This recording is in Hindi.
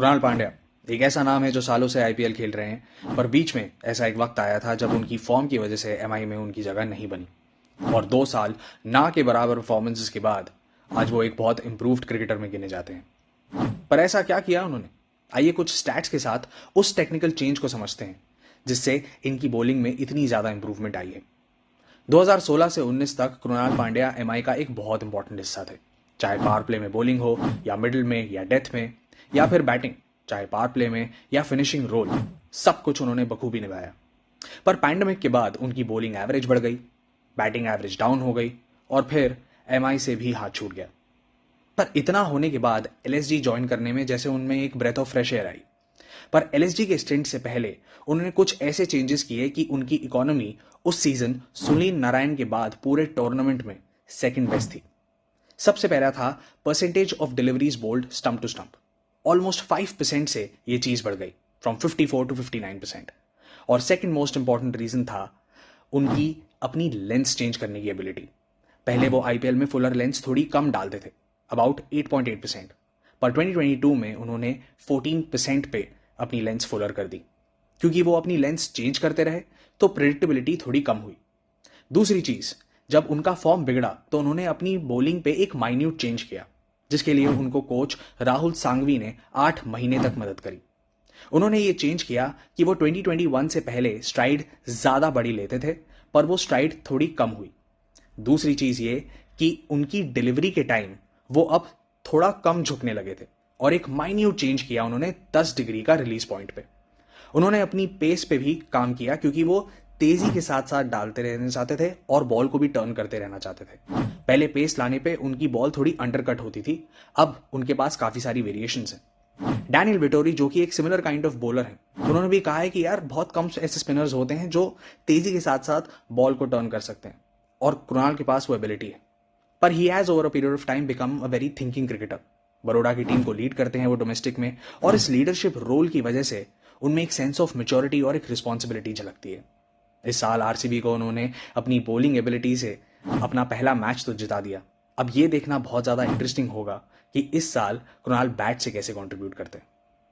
कृणाल पांड्या एक ऐसा नाम है जो सालों से आईपीएल खेल रहे हैं, पर बीच में ऐसा एक वक्त आया था जब उनकी फॉर्म की वजह से एमआई में उनकी जगह नहीं बनी और 2 साल ना के बराबर परफॉर्मेंसेस के बाद आज वो एक बहुत इंप्रूव्ड क्रिकेटर में गिने जाते हैं। पर ऐसा क्या किया उन्होंने? आइए कुछ स्टैट्स के साथ उस टेक्निकल चेंज को समझते हैं जिससे इनकी बॉलिंग में इतनी ज्यादा इंप्रूवमेंट आई है। 2016 से 19 तक कृणाल पांड्या एमआई का एक बहुत इंपॉर्टेंट हिस्सा थे, चाहे पावर प्ले में बॉलिंग हो या मिडिल में या डेथ में या फिर बैटिंग, चाहे पावर प्ले में या फिनिशिंग रोल, सब कुछ उन्होंने बखूबी निभाया। पर पैंडेमिक के बाद उनकी बॉलिंग एवरेज बढ़ गई, बैटिंग एवरेज डाउन हो गई और फिर एमआई से भी हाथ छूट गया। पर इतना होने के बाद एलएसजी ज्वाइन करने में जैसे उनमें एक ब्रेथ ऑफ फ्रेश एयर आई। पर एलएसजी के स्टिंट से पहले उन्होंने कुछ ऐसे चेंजेस किए कि उनकी इकोनॉमी उस सीजन सुनील नारायण के बाद पूरे टूर्नामेंट में सेकंड बेस्ट थी। सबसे पहला था percentage of deliveries bowled stump to stump. Almost 5% से ये चीज बढ़ गई, फ्रॉम 54 टू 59%। और सेकंड मोस्ट इंपॉर्टेंट रीजन था उनकी अपनी लेंस चेंज करने की एबिलिटी। पहले वो आईपीएल में फुलर लेंस थोड़ी कम डालते थे, अबाउट 8.8%, पर 2022 में उन्होंने 14% पे अपनी लेंस फुलर कर दी। क्योंकि वो अपनी लेंस चेंज करते रहे तो प्रेडिक्टेबिलिटी थोड़ी कम हुई। दूसरी चीज, जब उनका फॉर्म बिगड़ा तो उन्होंने अपनी बॉलिंग पे एक माइन्यूट चेंज किया, जिसके लिए उनको कोच राहुल सांघवी ने 8 महीने तक मदद करी। उन्होंने ये चेंज किया कि वो 2021 से पहले स्ट्राइड ज्यादा बड़ी लेते थे, पर वो स्ट्राइड थोड़ी कम हुई। दूसरी चीज ये कि उनकी डिलीवरी के टाइम वो अब थोड़ा कम झुकने लगे थे और एक माइन्यूट चेंज किया उन्होंने 10 डिग्री का रिलीज पॉइंट पे। उन्होंने अपनी पेस पे भी काम किया क्योंकि वो तेजी के साथ साथ डालते रहना चाहते थे और बॉल को भी टर्न करते रहना चाहते थे। पहले पेस लाने पे उनकी बॉल थोड़ी अंडरकट होती थी, अब उनके पास काफी सारी वेरिएशंस हैं। डैनियल विटोरी जो कि एक सिमिलर काइंड ऑफ बॉलर है, उन्होंने भी कहा है कि यार बहुत कम ऐसे स्पिनर्स होते हैं जो तेजी के साथ साथ बॉल को टर्न कर सकते हैं और कृणाल के पास वो एबिलिटी है। पर he has over a period of time become a very thinking cricketer. Baroda की टीम को लीड करते हैं वो डोमेस्टिक में, और इस लीडरशिप रोल की वजह से उनमें एक सेंस ऑफ मैच्योरिटी और एक रिस्पॉन्सिबिलिटी झलकती है। इस साल आरसीबी को उन्होंने अपनी बॉलिंग एबिलिटी से अपना पहला मैच तो जिता दिया। अब ये देखना बहुत ज्यादा इंटरेस्टिंग होगा कि इस साल कृणाल बैट से कैसे कंट्रीब्यूट करते हैं।